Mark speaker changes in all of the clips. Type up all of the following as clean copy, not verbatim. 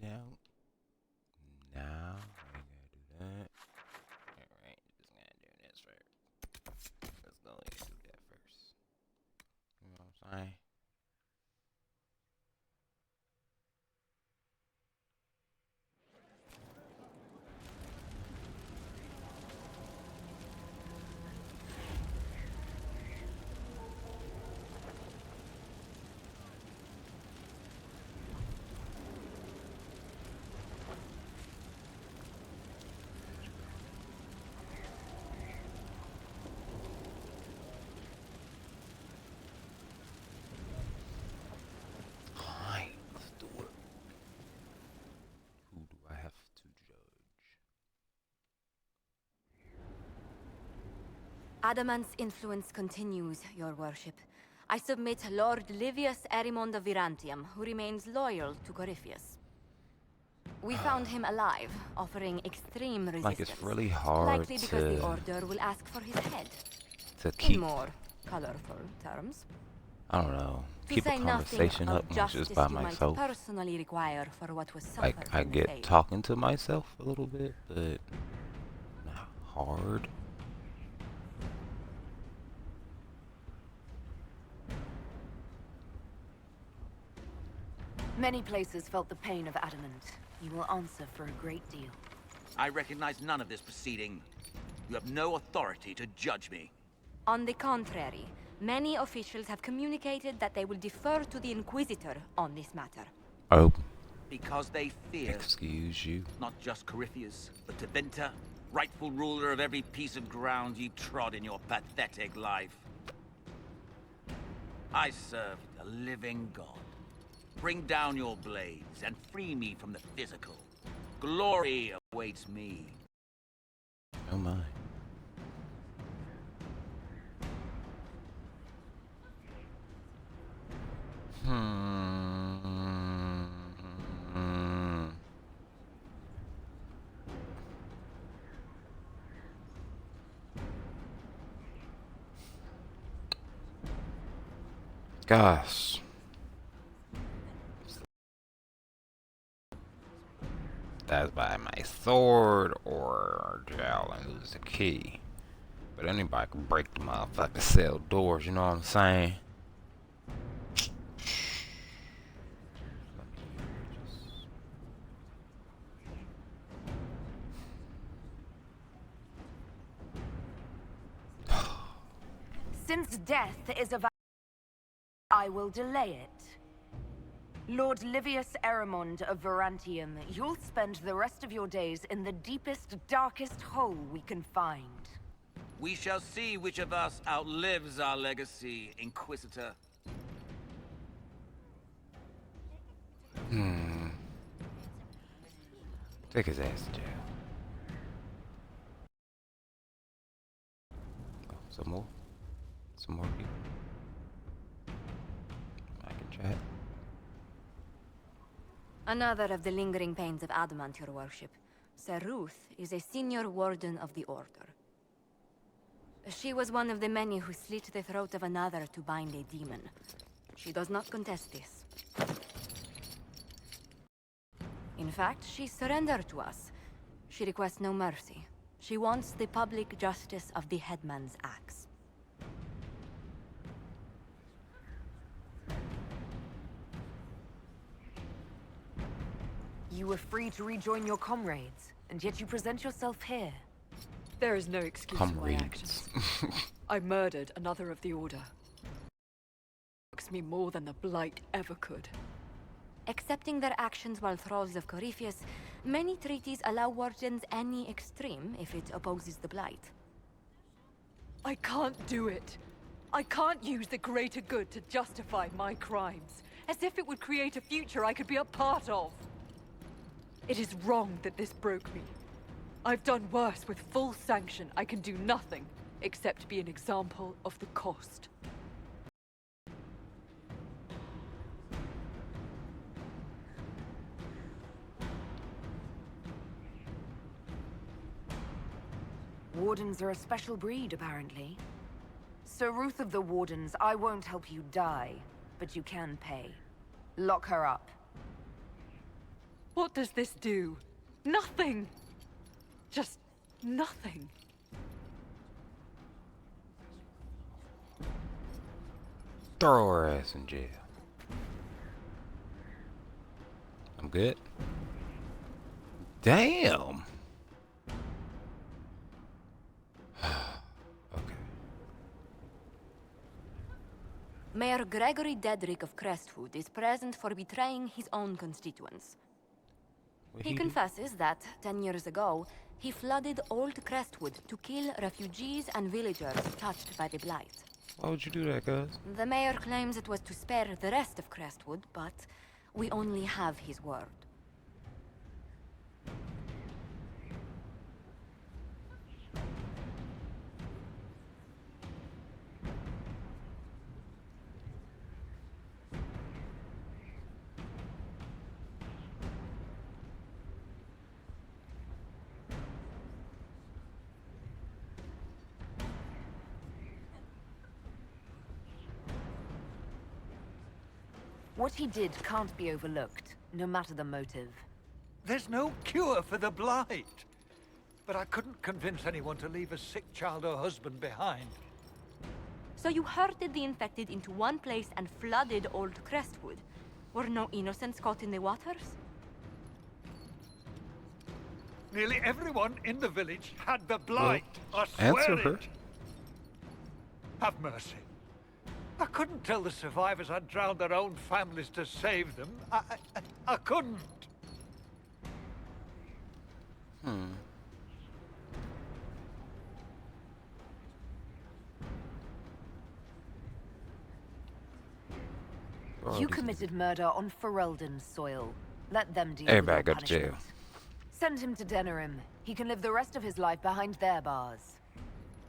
Speaker 1: down. Now we gotta do that. Alright, just gonna do this first. Let's go ahead and do that first. You know what I'm saying? Alright, let's do it. Who do I have to judge?
Speaker 2: Adamant's influence continues, your worship. I submit Lord Livius Erimond of Virantium, who remains loyal to Corypheus. We found him alive, offering extreme resistance.
Speaker 1: Like it's really hard
Speaker 2: likely because the Order will ask for his head.
Speaker 1: to
Speaker 2: In
Speaker 1: keep,
Speaker 2: more colorful terms.
Speaker 1: I don't know,
Speaker 2: To
Speaker 1: keep a
Speaker 2: say nothing
Speaker 1: conversation
Speaker 2: of
Speaker 1: up when I'm
Speaker 2: justice
Speaker 1: just by
Speaker 2: you
Speaker 1: myself.
Speaker 2: might personally require for what was suffered
Speaker 1: Like I
Speaker 2: in the
Speaker 1: get
Speaker 2: Fade.
Speaker 1: talking to myself a little bit, but not hard.
Speaker 3: Many places felt the pain of Adamant. You will answer for a great deal.
Speaker 4: I recognize none of this proceeding. You have no authority to judge me.
Speaker 2: On the contrary, many officials have communicated that they will defer to the Inquisitor on this matter.
Speaker 1: Oh,
Speaker 4: Because they fear
Speaker 1: excuse you.
Speaker 4: not just Corypheus, but Tevinter, rightful ruler of every piece of ground you trod in your pathetic life. I serve the living God. Bring down your blades and free me from the physical. Glory awaits me.
Speaker 1: Oh my. Hmm. Gosh. That's by my sword or jail and lose the key. But anybody can break the motherfucking cell doors, you know what I'm saying?
Speaker 3: Since death is a I will delay it. Lord Livius Erimond of Virantium, you'll spend the rest of your days in the deepest, darkest hole we can find.
Speaker 4: We shall see which of us outlives our legacy, Inquisitor.
Speaker 1: Take his ass to jail. Oh, some more? Some more people? I can chat.
Speaker 2: Another of the lingering pains of Adamant, your worship. Sir Ruth is a senior warden of the Order. She was one of the many who slit the throat of another to bind a demon. She does not contest this. In fact, she surrendered to us. She requests no mercy. She wants the public justice of the headman's axe.
Speaker 3: You were free to rejoin your comrades, and yet you present yourself here.
Speaker 5: There is no excuse for my
Speaker 1: Comrades.
Speaker 5: actions. I murdered another of the Order. It me more than the Blight ever could.
Speaker 2: Accepting their actions while thralls of Corypheus, many treaties allow wardens any extreme if it opposes the Blight.
Speaker 5: I can't do it. I can't use the greater good to justify my crimes, as if it would create a future I could be a part of. It is wrong that this broke me. I've done worse with full sanction. I can do nothing except be an example of the cost.
Speaker 3: Wardens are a special breed, apparently. Sir Ruth of the Wardens, I won't help you die, but you can pay. Lock her up.
Speaker 5: What does this do? Nothing! Just nothing.
Speaker 1: Throw her ass in jail. I'm good. Damn. Okay.
Speaker 2: Mayor Gregory Dedrick of Crestwood is present for betraying his own constituents.
Speaker 1: What
Speaker 2: He
Speaker 1: do?
Speaker 2: confesses that, 10 years ago, he flooded Old Crestwood to kill refugees and villagers touched by the Blight.
Speaker 1: Why would you do that, cuz?
Speaker 2: The mayor claims it was to spare the rest of Crestwood, but we only have his word.
Speaker 3: What he did can't be overlooked, no matter the motive.
Speaker 6: There's no cure for the Blight. But I couldn't convince anyone to leave a sick child or husband behind.
Speaker 2: So you herded the infected into one place and flooded Old Crestwood? Were no innocents caught in the waters?
Speaker 6: Nearly everyone in the village had the Blight. I
Speaker 1: answer
Speaker 6: swear
Speaker 1: her.
Speaker 6: it. Have mercy. I couldn't tell the survivors I'd drowned their own families to save them. I couldn't.
Speaker 3: You committed murder on Ferelden's soil. Let them deal
Speaker 1: Everybody
Speaker 3: with your
Speaker 1: go to jail.
Speaker 3: punishment. Send him to Denerim. He can live the rest of his life behind their bars.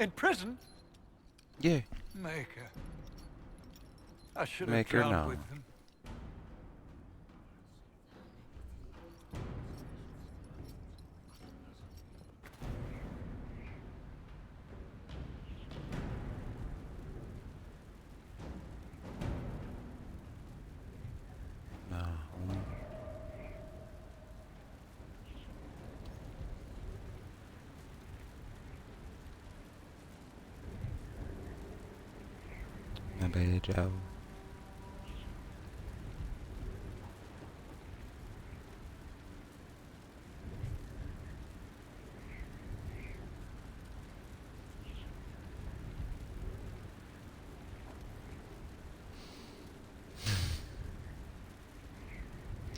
Speaker 6: In prison?
Speaker 1: Yeah.
Speaker 6: Maker. I should
Speaker 1: Make
Speaker 6: have
Speaker 1: her
Speaker 6: drowned
Speaker 1: know.
Speaker 6: with them.
Speaker 1: No. My bad, Joe.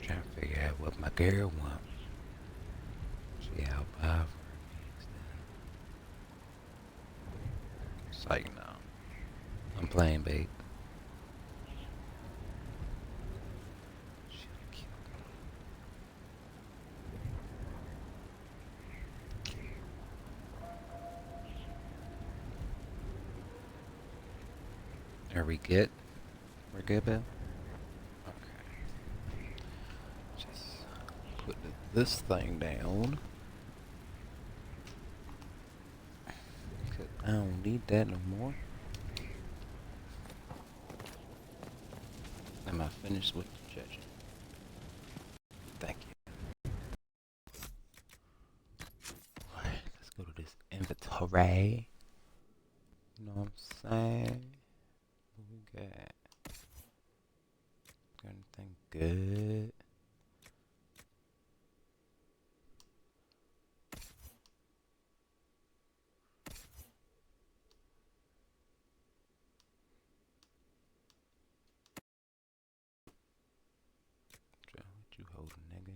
Speaker 1: Trying to figure out what my girl wants. See how powerful it is. It's like, no. I'm playing bait. Should've killed me. Are we good? We're good, Bill? Okay. Just put this thing down. 'Cause I don't need that no more. Am I finished with the judging? Thank you. Alright, let's go to this inventory. You know what I'm saying? What we got? Got anything good? Joe, what you holding, nigga?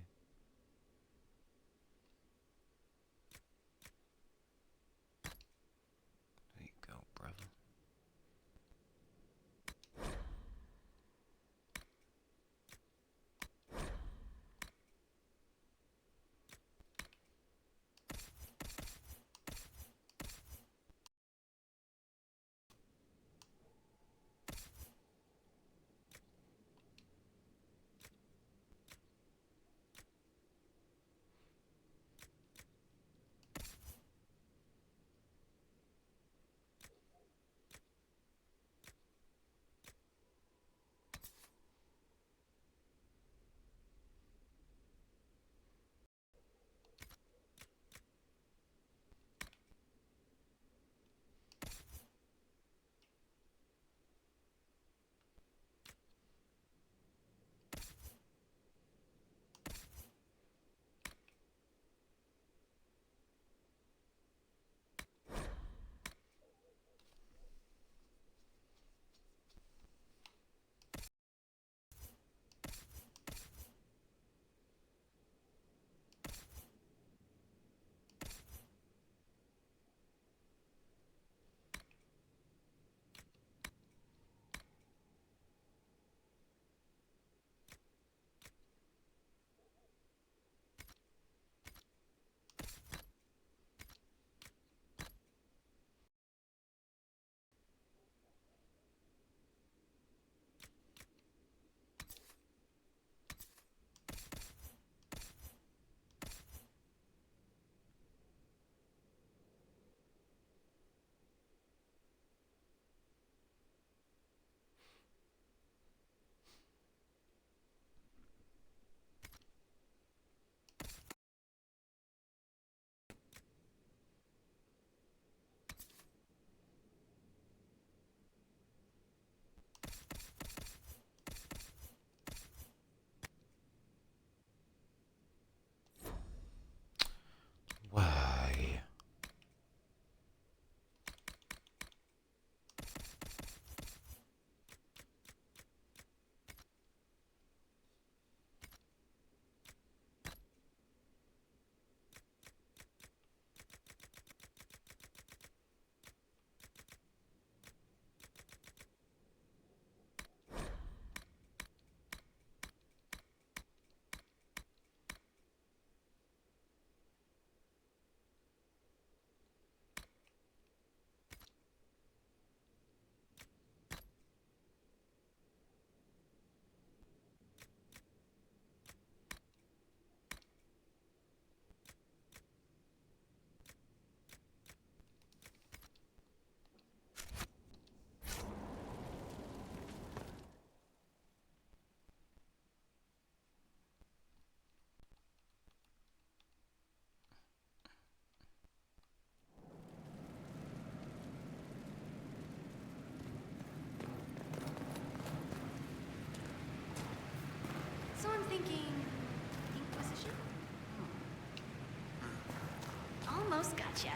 Speaker 1: There you go, brother.
Speaker 2: Gotcha.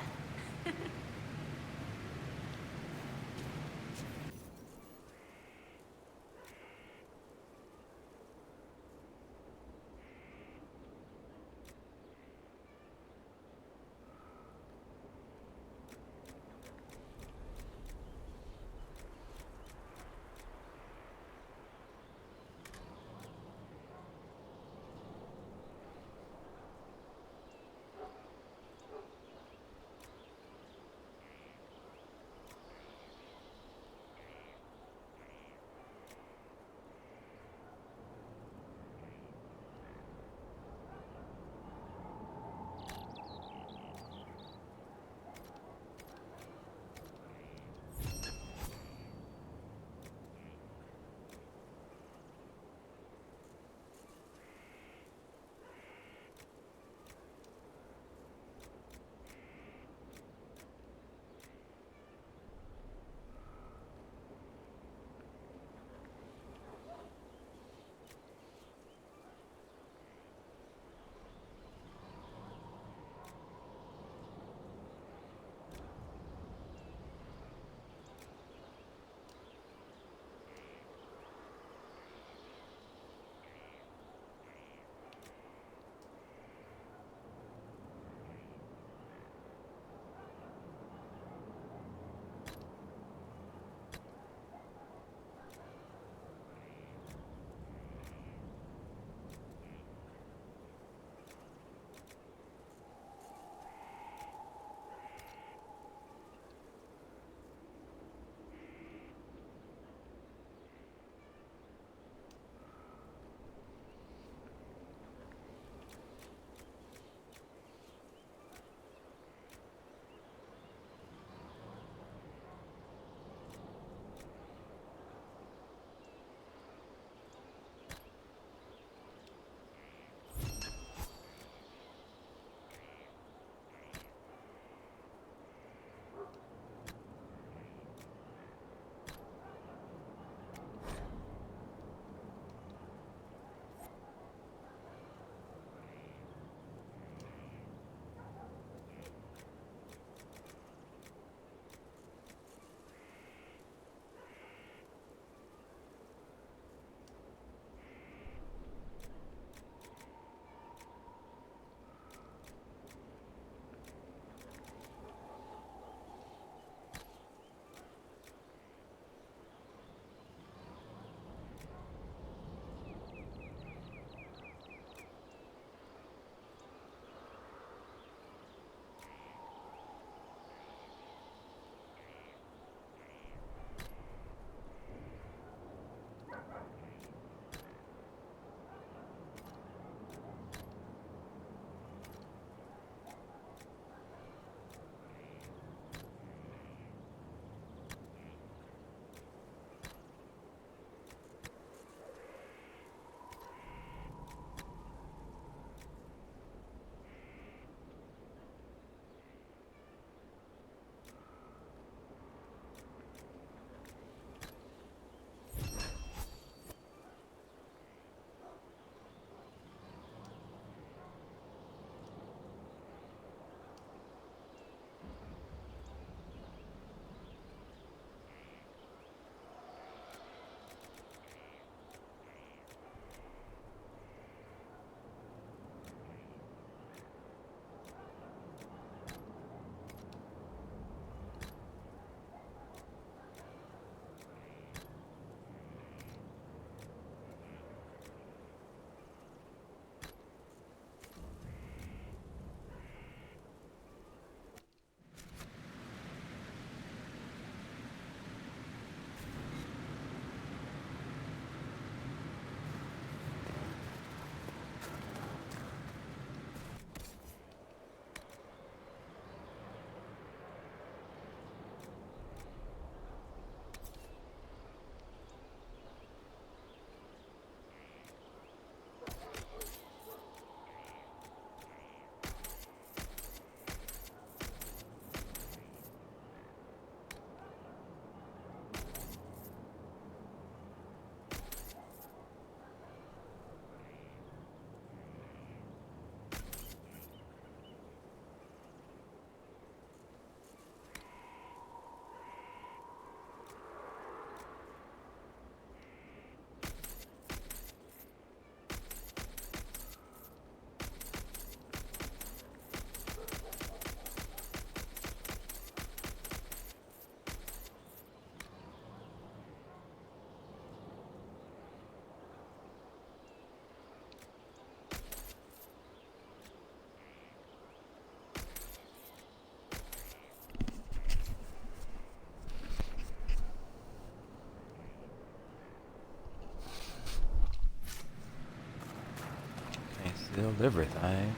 Speaker 1: deliver thing.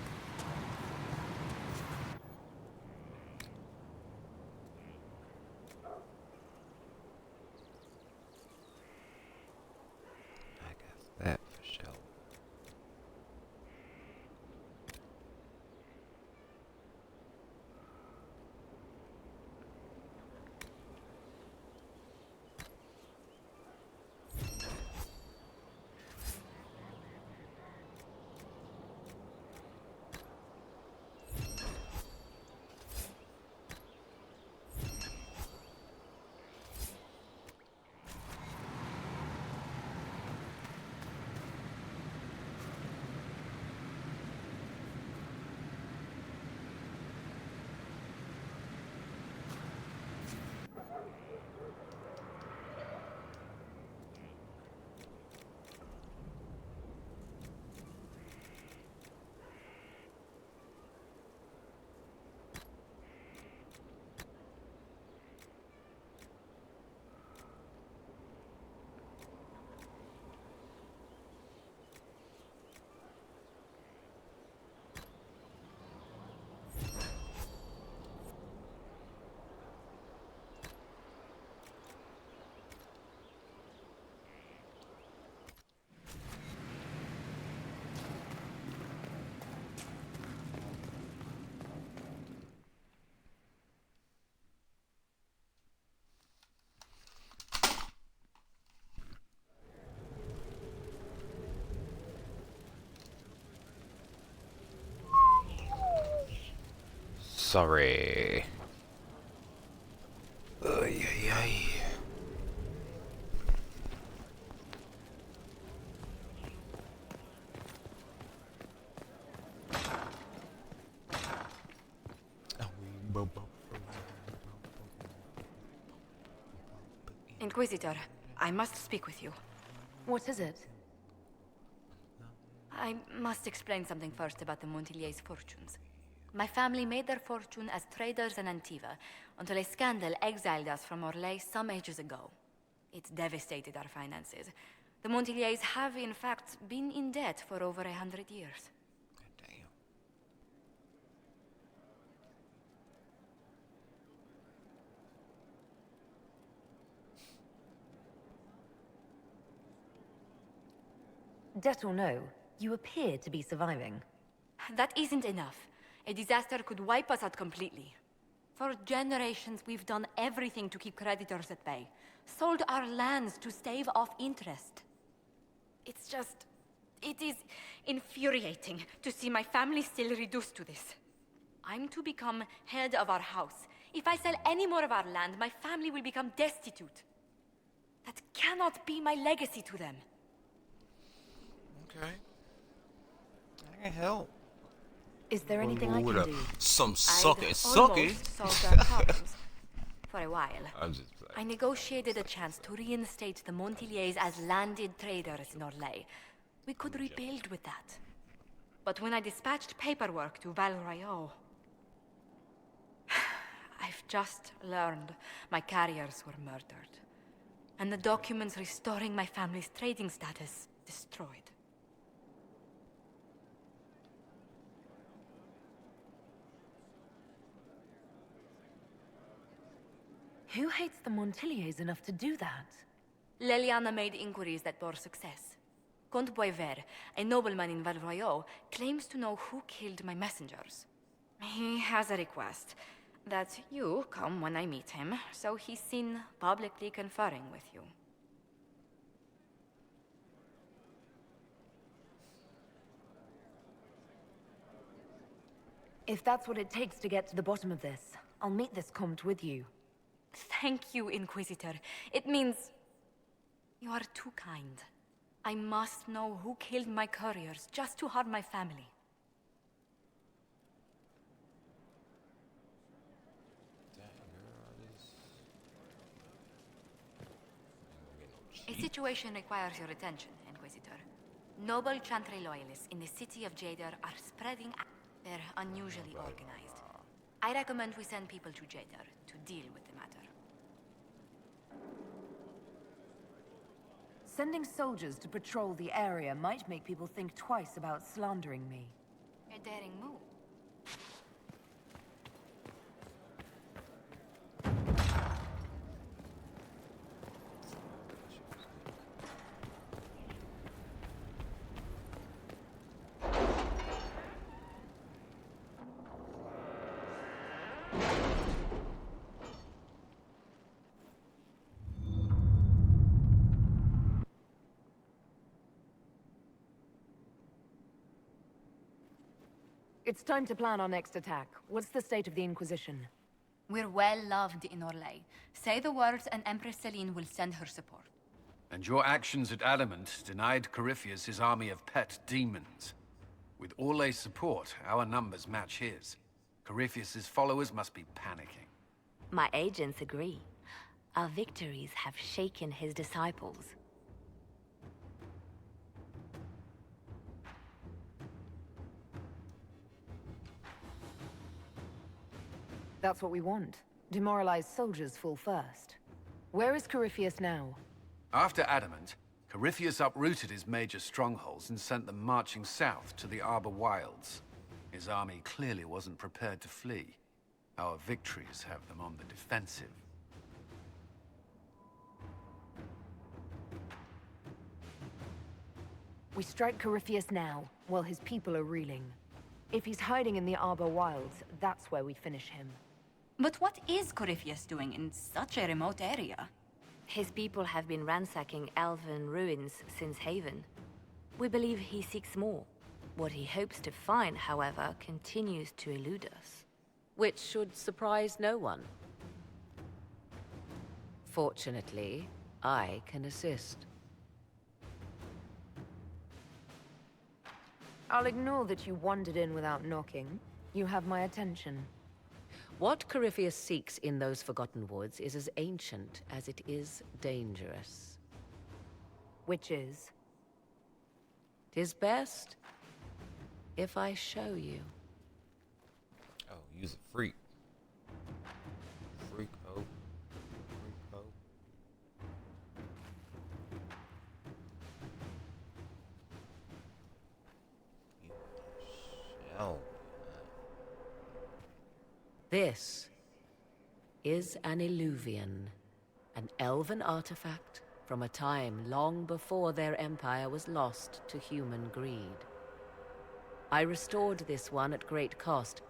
Speaker 1: I guess that for sure. Sorry. Ay, ay, ay.
Speaker 2: Inquisitor, I must speak with you.
Speaker 3: What is it?
Speaker 2: I must explain something first about the Montiliers' fortunes. My family made their fortune as traders in Antiva until a scandal exiled us from Orlais some ages ago. It devastated our finances. The Montiliers have, in fact, been in debt for over 100 years.
Speaker 1: Damn.
Speaker 3: Debt or no, you appear to be surviving.
Speaker 2: That isn't enough. A disaster could wipe us out completely. For generations, we've done everything to keep creditors at bay. Sold our lands to stave off interest. It is infuriating to see my family still reduced to this. I'm to become head of our house. If I sell any more of our land, my family will become destitute. That cannot be my legacy to them.
Speaker 1: Okay. I can help.
Speaker 3: Is there anything I
Speaker 1: What
Speaker 3: can
Speaker 1: up?
Speaker 3: do?
Speaker 1: Some
Speaker 2: I'd
Speaker 1: sucky.
Speaker 2: almost solved our problems. For a while.
Speaker 1: I'm just
Speaker 2: I negotiated a chance to reinstate the Montiliers as landed traders in Orlais. We could rebuild with that. But when I dispatched paperwork to Val Royeaux, I've just learned my carriers were murdered. And the documents restoring my family's trading status destroyed.
Speaker 3: Who hates the Montiliers enough to do that?
Speaker 2: Leliana made inquiries that bore success. Comte Boisvert, a nobleman in Val Royeaux, claims to know who killed my messengers. He has a request that you come when I meet him, so he's seen publicly conferring with you.
Speaker 3: If that's what it takes to get to the bottom of this, I'll meet this Comte with you.
Speaker 2: Thank you, Inquisitor. It means you are too kind. I must know who killed my couriers just to harm my family. A situation requires your attention, Inquisitor. Noble Chantry loyalists in the city of Jadar are spreading. They're unusually organized. I recommend we send people to Jadar to deal with the matter.
Speaker 3: Sending soldiers to patrol the area might make people think twice about slandering me.
Speaker 2: A daring move.
Speaker 3: It's time to plan our next attack. What's the state of the Inquisition?
Speaker 2: We're well loved in Orlais. Say the words and Empress Celine will send her support.
Speaker 7: And your actions at Adamant denied Corypheus his army of pet demons. With Orlais' support, our numbers match his. Corypheus' followers must be panicking.
Speaker 8: My agents agree. Our victories have shaken his disciples.
Speaker 3: That's what we want. Demoralized soldiers fall first. Where is Corypheus now?
Speaker 7: After Adamant, Corypheus uprooted his major strongholds and sent them marching south to the Arbor Wilds. His army clearly wasn't prepared to flee. Our victories have them on the defensive.
Speaker 3: We strike Corypheus now, while his people are reeling. If he's hiding in the Arbor Wilds, that's where we finish him.
Speaker 2: But what is Corypheus doing in such a remote area?
Speaker 8: His people have been ransacking elven ruins since Haven. We believe he seeks more. What he hopes to find, however, continues to elude us.
Speaker 9: Which should surprise no one. Fortunately, I can assist.
Speaker 3: I'll ignore that you wandered in without knocking. You have my attention.
Speaker 9: What Corypheus seeks in those Forgotten Woods is as ancient as it is dangerous.
Speaker 3: Which is?
Speaker 9: 'Tis best if I show you.
Speaker 1: Oh, use a freak. Freak hoe. Freak hoe. You shall.
Speaker 9: This is an Illuvian, an elven artifact from a time long before their empire was lost to human greed. I restored this one at great cost,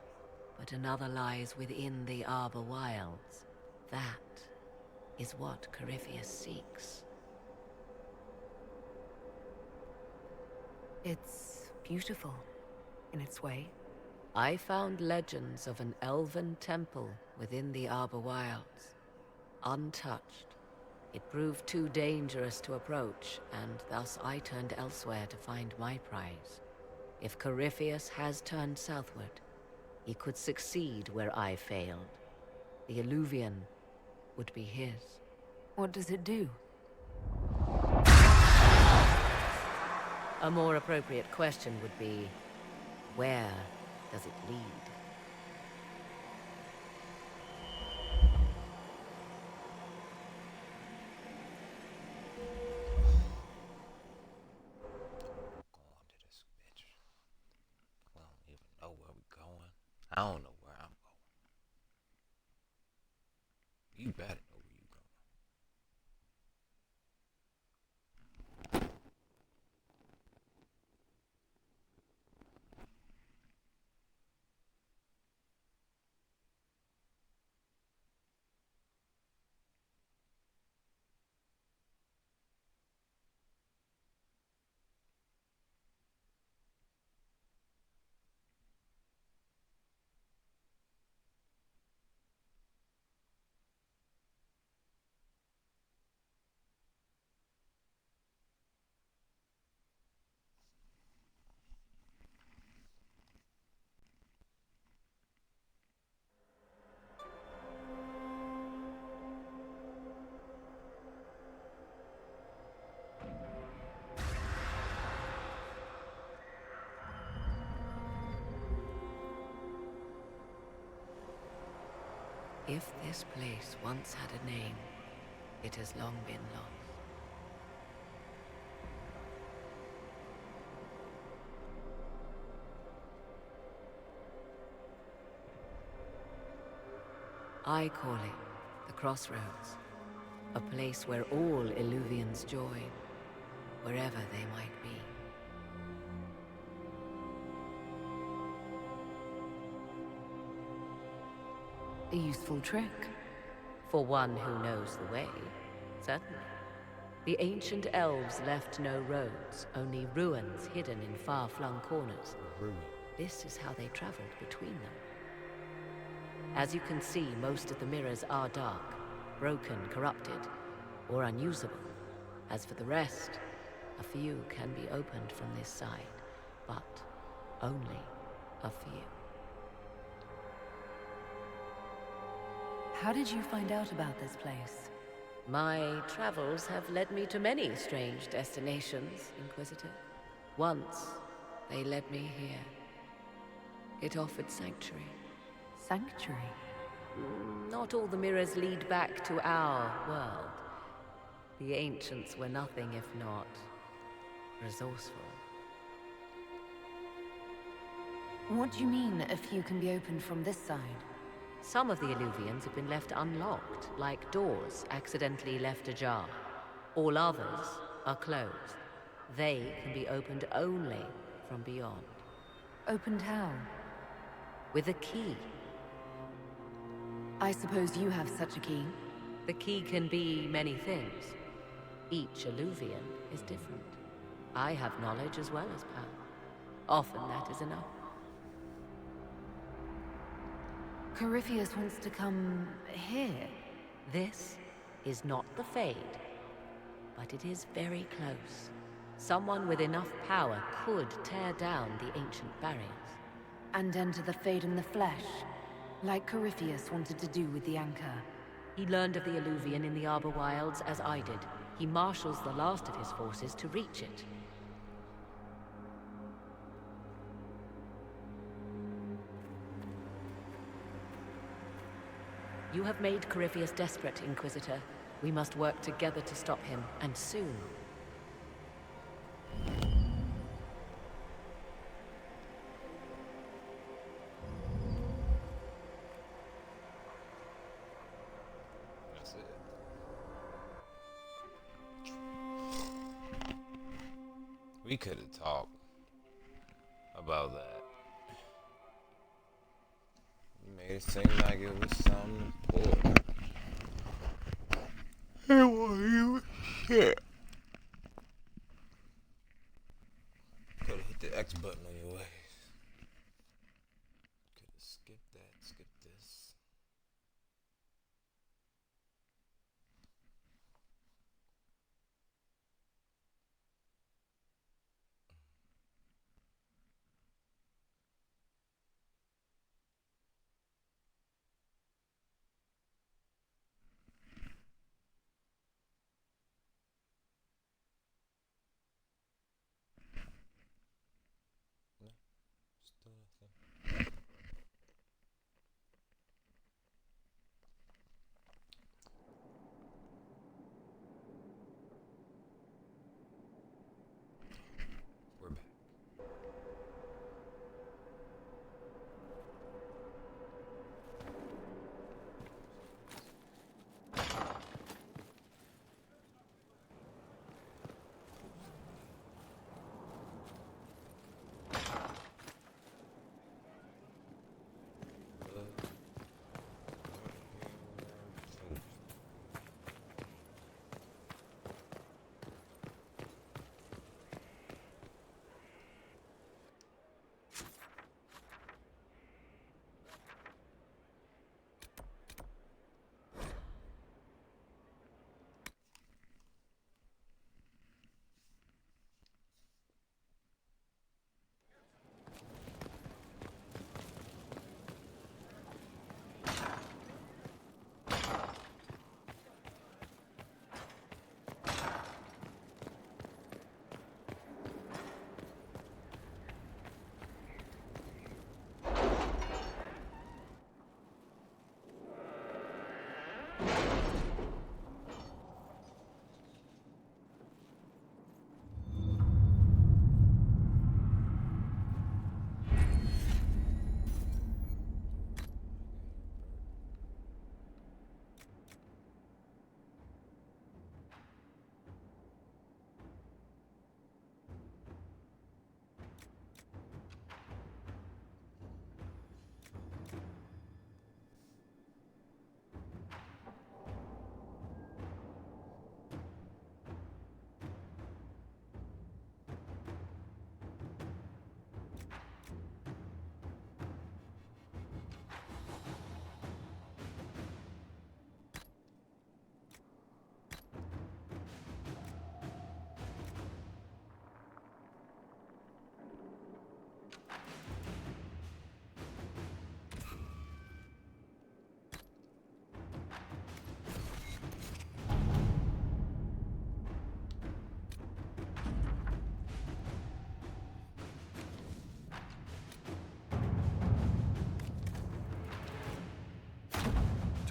Speaker 9: but another lies within the Arbor Wilds. That is what Corypheus seeks.
Speaker 3: It's beautiful, in its way.
Speaker 9: I found legends of an elven temple within the Arbor Wilds, untouched. It proved too dangerous to approach, and thus I turned elsewhere to find my prize. If Corypheus has turned southward, he could succeed where I failed. The Illuvian would be his.
Speaker 3: What does it do?
Speaker 9: A more appropriate question would be, where does it lead?
Speaker 1: Going to this bitch. I don't even know where we're going. I don't know where I'm going. You better know where you're going.
Speaker 9: If this place once had a name, it has long been lost. I call it the Crossroads. A place where all Illuvians join, wherever they might be.
Speaker 3: A useful trick.
Speaker 9: For one who knows the way, certainly. The ancient elves left no roads, only ruins hidden in far-flung corners. This is how they traveled between them. As you can see, most of the mirrors are dark, broken, corrupted, or unusable. As for the rest, a few can be opened from this side, but only a few.
Speaker 3: How did you find out about this place?
Speaker 9: My travels have led me to many strange destinations, Inquisitor. Once, they led me here. It offered sanctuary.
Speaker 3: Sanctuary?
Speaker 9: Not all the mirrors lead back to our world. The ancients were nothing if not resourceful.
Speaker 3: What do you mean, a few can be opened from this side?
Speaker 9: Some of the Illuvians have been left unlocked, like doors accidentally left ajar. All others are closed. They can be opened only from beyond.
Speaker 3: Opened how?
Speaker 9: With a key.
Speaker 3: I suppose you have such a key.
Speaker 9: The key can be many things. Each Illuvian is different. I have knowledge as well as power. Often that is enough.
Speaker 3: Corypheus wants to come here.
Speaker 9: This is not the Fade, but it is very close. Someone with enough power could tear down the ancient barriers.
Speaker 3: And enter the Fade in the flesh, like Corypheus wanted to do with the Anchor.
Speaker 9: He learned of the Illuvian in the Arbor Wilds as I did. He marshals the last of his forces to reach it. You have made Corypheus desperate, Inquisitor. We must work together to stop him, and soon.
Speaker 1: That's it. We could have talked about that. You made it seem like it was something important. It wasn't even shit. Could have hit the X button on your ways. Could have skipped that, skipped this.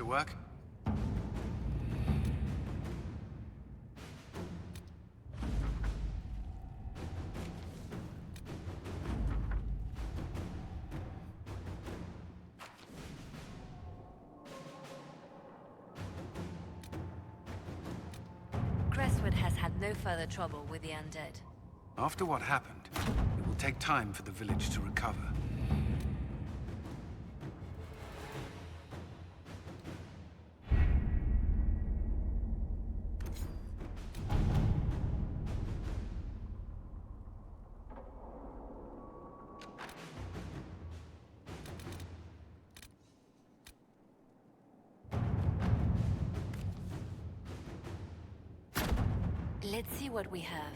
Speaker 7: work?
Speaker 8: Crestwood has had no further trouble with the undead.
Speaker 7: After what happened, it will take time for the village to recover.
Speaker 8: Let's see what we have.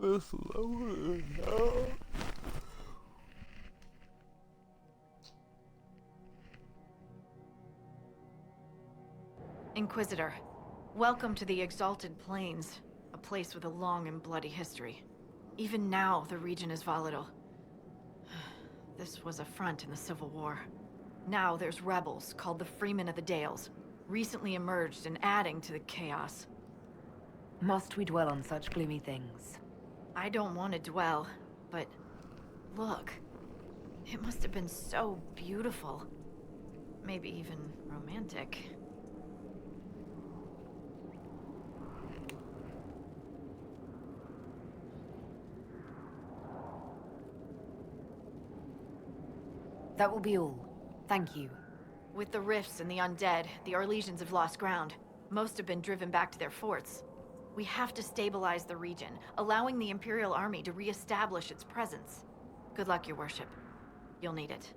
Speaker 1: It's lower now.
Speaker 10: Inquisitor, welcome to the Exalted Plains, a place with a long and bloody history. Even now, the region is volatile. This was a front in the Civil War. Now there's rebels called the Freemen of the Dales, recently emerged and adding to the chaos.
Speaker 3: Must we dwell on such gloomy things?
Speaker 10: I don't want to dwell, but look. It must have been so beautiful. Maybe even romantic.
Speaker 3: That will be all. Thank you.
Speaker 10: With the rifts and the undead, the Arlesians have lost ground. Most have been driven back to their forts. We have to stabilize the region, allowing the Imperial Army to re-establish its presence. Good luck, Your Worship. You'll need it.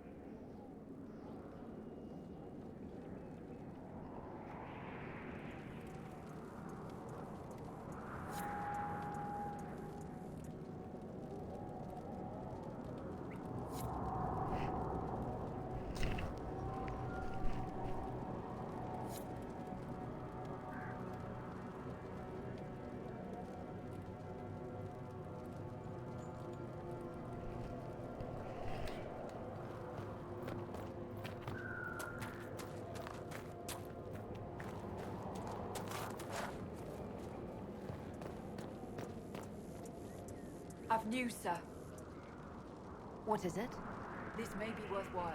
Speaker 5: I've news, sir.
Speaker 3: What is it?
Speaker 5: This may be worthwhile.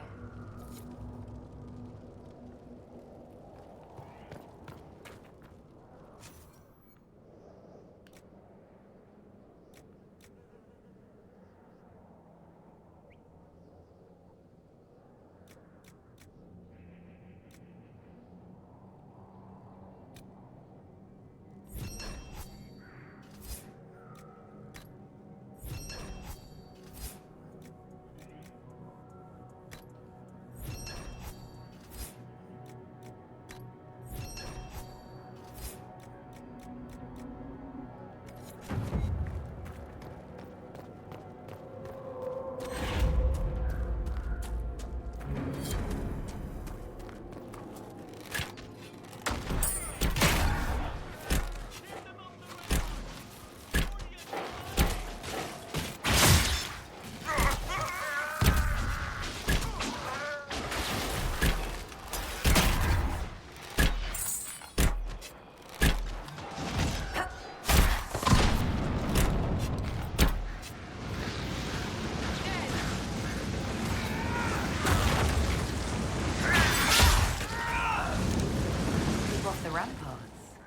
Speaker 3: Off the ramparts.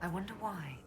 Speaker 3: I wonder why.